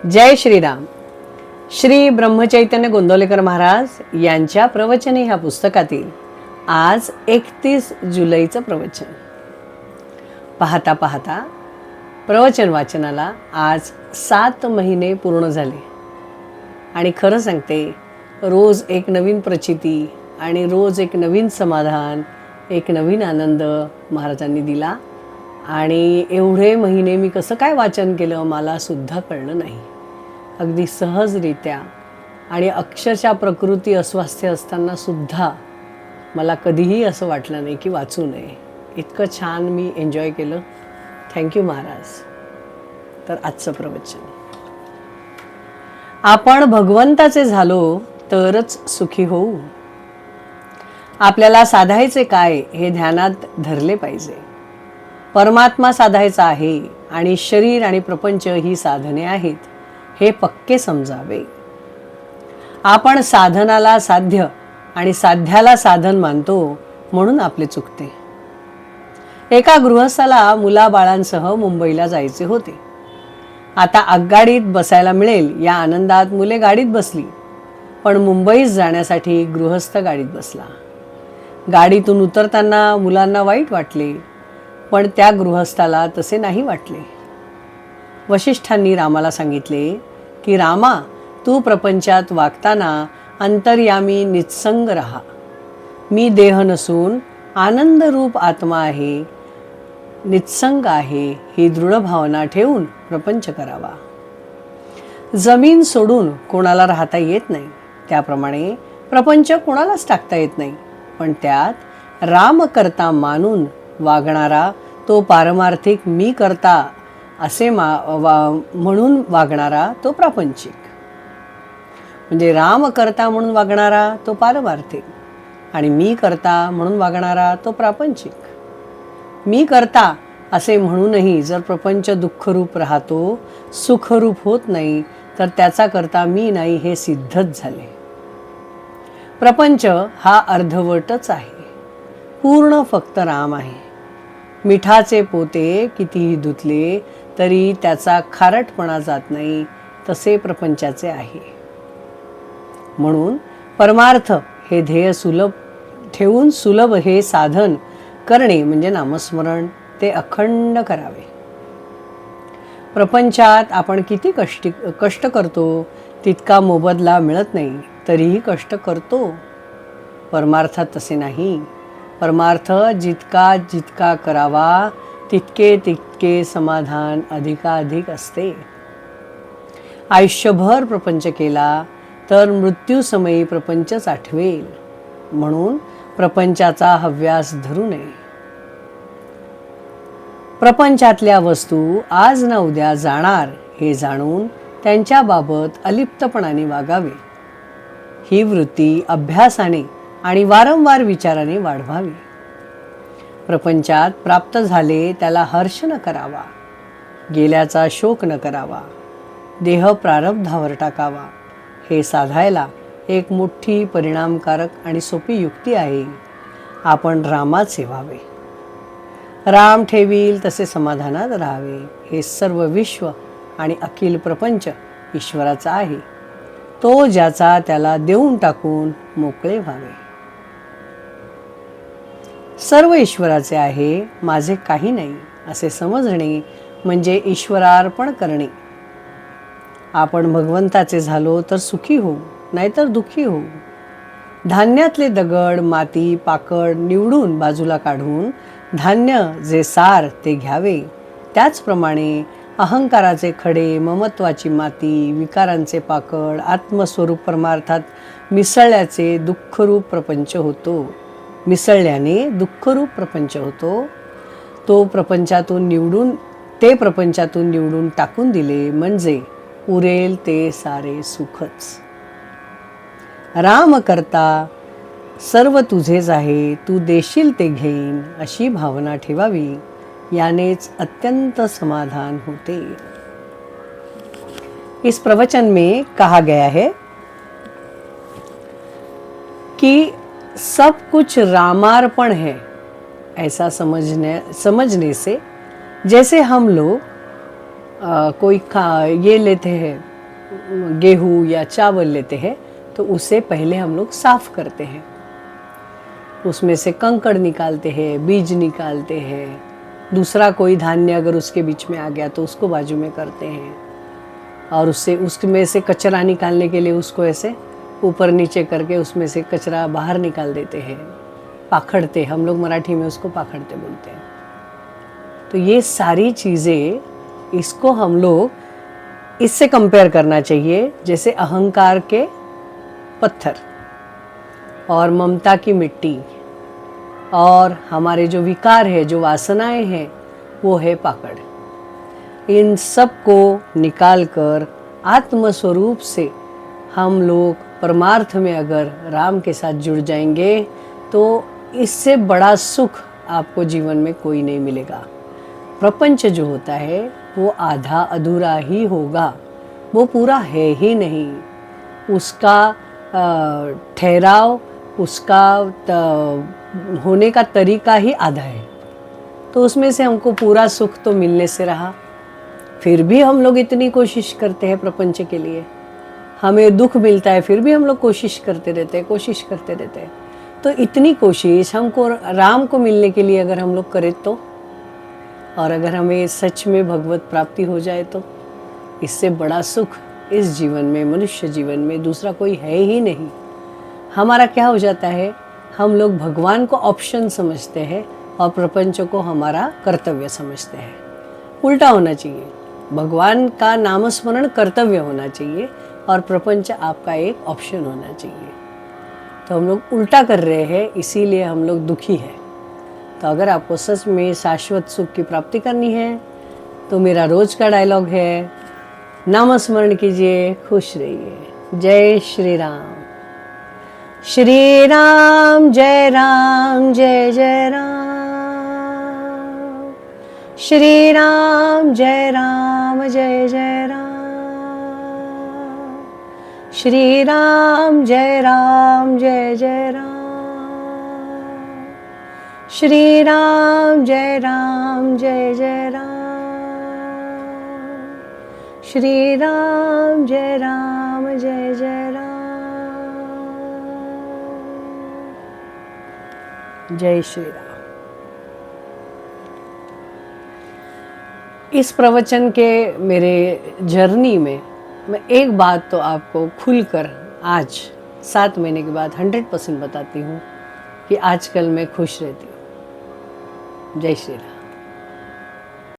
जय श्रीराम. श्री ब्रह्मचैतन्य गोंदवलेकर महाराज यांच्या प्रवचने ह्या पुस्तकातील आज 31 जुलैचं प्रवचन. पाहता पाहता प्रवचन वाचनाला आज 7 महिने पूर्ण झाले आणि खरं सांगते, रोज एक नवीन प्रचिती आणि रोज एक नवीन समाधान, एक नवीन आनंद महाराजांनी दिला. आणि एवढे महिने मी कसं काय वाचन केलं मला सुद्धा कळलं नाही. अगदी सहजरित्या आणि अक्षरशः प्रकृती अस्वास्थ्य असताना सुद्धा मला कधीही असं वाटलं नाही की वाचू नये. इतकं छान मी एन्जॉय केलं. थँक्यू महाराज. तर आजचं प्रवचन, आपण भगवंताचे झालो तरच सुखी होऊ. आपल्याला साधायचे काय हे ध्यानात धरले पाहिजे. परमात्मा साधायचा आहे आणि शरीर आणि प्रपंच ही साधने आहेत हे पक्के समजावे. आपण साधनाला साध्य आणि साध्याला साधन मानतो म्हणून आपले चुकते. एका गृहस्थाला मुलाबाळांसह मुंबईला जायचे होते. आता आगगाडीत बसायला मिळेल या आनंदात मुले गाडीत बसली, पण मुंबईत जाण्यासाठी गृहस्थ गाडीत बसला. गाडीतून उतरताना मुलांना वाईट वाटले, पण त्या गृहस्थाला तसे नाही वाटले. वशिष्ठांनी रामाला सांगितले की रामा, तू प्रपंचात वागताना अंतर्यामी नित्संग राहा. मी देह नसून आनंदरूप आत्मा आहे, नित्संग आहे ही दृढ भावना ठेवून प्रपंच करावा. जमीन सोडून कोणाला राहता येत नाही, त्याप्रमाणे प्रपंच कोणालाच टाकता येत नाही, पण त्यात राम करता मानून वागणारा तो पारमार्थिक मी करता असे म्हणून वागणारा तो प्रापंचिक. म्हणजे राम करता म्हणून वागणारा तो पारमार्थिक आणि मी करता म्हणून वागणारा तो प्रापंचिक. मी करता असे म्हणूनही जर प्रपंच दुःखरूप राहतो, सुखरूप होत नाही, तर त्याचा करता मी नाही हे सिद्धच झाले. प्रपंच हा अर्धवटच आहे, पूर्ण फक्त राम आहे. मिठाचे पोते कितीही धुतले तरी त्याचा खारटपणा जात नाही, तसे प्रपंचाचे आहे. म्हणून परमार्थ हे ध्येय सुलभ ठेवून सुलभ हे साधन करणे म्हणजे नामस्मरण, ते अखंड करावे. प्रपंचात आपण किती कष्ट करतो तितका मोबदला मिळत नाही, तरीही कष्ट करतो. परमार्थात तसे नाही. परमार्थ जितका जितका करावा तितके तितके समाधान अधिकाधिक असते. आयुष्यभर प्रपंच केला तर मृत्यूसमयी प्रपंचच आठवेल. म्हणून प्रपंचाचा हव्यास धरू नये. प्रपंचातल्या वस्तू आज ना उद्या जाणार हे जाणून त्यांच्याबाबत अलिप्तपणाने वागावे. ही वृत्ती अभ्यासाने आणि वारंवार विचाराने वाढवावी. प्रपंचात प्राप्त झाले त्याला हर्ष न करावा, गेल्याचा शोक न करावा, देह प्रारब्धावर टाकावा. हे साधायला एक मोठी परिणामकारक आणि सोपी युक्ती आहे. आपण रामाचे व्हावे. राम ठेवील तसे समाधानात राहावे. हे सर्व विश्व आणि अखिल प्रपंच ईश्वराचा आहे. तो ज्याचा त्याला देऊन टाकून मोकळे व्हावे. सर्व ईश्वराचे आहे, माझे काही नाही असे समजणे म्हणजे ईश्वरार्पण करणे. आपण भगवंताचे झालो तर सुखी होऊ, नाहीतर दुःखी होऊ. धान्यातले दगड, माती, पाकड निवडून बाजूला काढून धान्य जे सार ते घ्यावे. त्याचप्रमाणे अहंकाराचे खडे, ममत्वाची माती, विकारांचे पाकड आत्मस्वरूप परमार्थात मिसळल्याचे दुःखरूप प्रपंच होतो. मिसळल्याने दुःखरूप प्रपंच होतो. ते प्रपंचातून निवडून टाकून दिले म्हणजे उरेल ते सारे सुखच. राम करता सर्व तुझेच आहे, तू देशील ते घेईन अशी भावना ठेवावी. यानेच अत्यंत समाधान होते. इस प्रवचन में कहा गया है कि सब कुछ रामार्पण है. ऐसा समझने से जैसे हम लोग कोई ये लेते हैं गेहूँ या चावल लेते हैं तो उसे पहले हम लोग साफ करते हैं, उसमें से कंकड़ निकालते हैं, बीज निकालते हैं, दूसरा कोई धान्य अगर उसके बीच में आ गया तो उसको बाजू में करते हैं, और उसमें से कचरा निकालने के लिए उसको ऐसे ऊपर नीचे करके उसमें से कचरा बाहर निकाल देते हैं, पाखड़ते, हम लोग मराठी में उसको पाखड़ते बोलते हैं। तो ये सारी चीज़ें, इसको हम लोग इससे कंपेयर करना चाहिए जैसे अहंकार के पत्थर और ममता की मिट्टी और हमारे जो विकार है, जो वासनाएं हैं, वो है पाकड़। इन सब को निकाल कर आत्मस्वरूप से हम लोग परमार्थ में अगर राम के साथ जुड़ जाएंगे तो इससे बड़ा सुख आपको जीवन में कोई नहीं मिलेगा। प्रपंच जो होता है वो आधा अधूरा ही होगा, वो पूरा है ही नहीं। उसका ठहराव, उसका होने का तरीका ही आधा है। तो उसमें से हमको पूरा सुख तो मिलने से रहा, फिर भी हम लोग इतनी कोशिश करते हैं प्रपंच के लिए, हमें दुख मिलता है फिर भी हम लोग कोशिश करते रहते हैं। तो इतनी कोशिश हमको राम को मिलने के लिए अगर हम लोग करें तो, और अगर हमें सच में भगवत प्राप्ति हो जाए तो इससे बड़ा सुख इस जीवन में, मनुष्य जीवन में दूसरा कोई है ही नहीं। हमारा क्या हो जाता है, हम लोग भगवान को ऑप्शन समझते हैं और प्रपंच को हमारा कर्तव्य समझते हैं। उल्टा होना चाहिए, भगवान का नामस्मरण कर्तव्य होना चाहिए और प्रपंच आपका एक ऑप्शन होना चाहिए। तो हम लोग उल्टा कर रहे हैं, इसीलिए हम लोग दुखी हैं। तो अगर आपको सच में शाश्वत सुख की प्राप्ति करनी है तो मेरा रोज का डायलॉग है, नामस्मरण कीजिए, खुश रहिए। जय श्री राम। श्री राम जय राम, जय जय राम। श्री राम जय राम, जय जय राम। श्री राम जय राम, जय जय राम। श्री राम जय राम, जय जय राम। श्री राम जय राम, जय जय राम। जय श्री राम। इस प्रवचन के मेरे जर्नी में मैं एक बात तो आपको खुलकर आज 7 महीने के बाद 100% बताती हूँ कि आजकल मैं खुश रहती हूँ। जय श्री राम।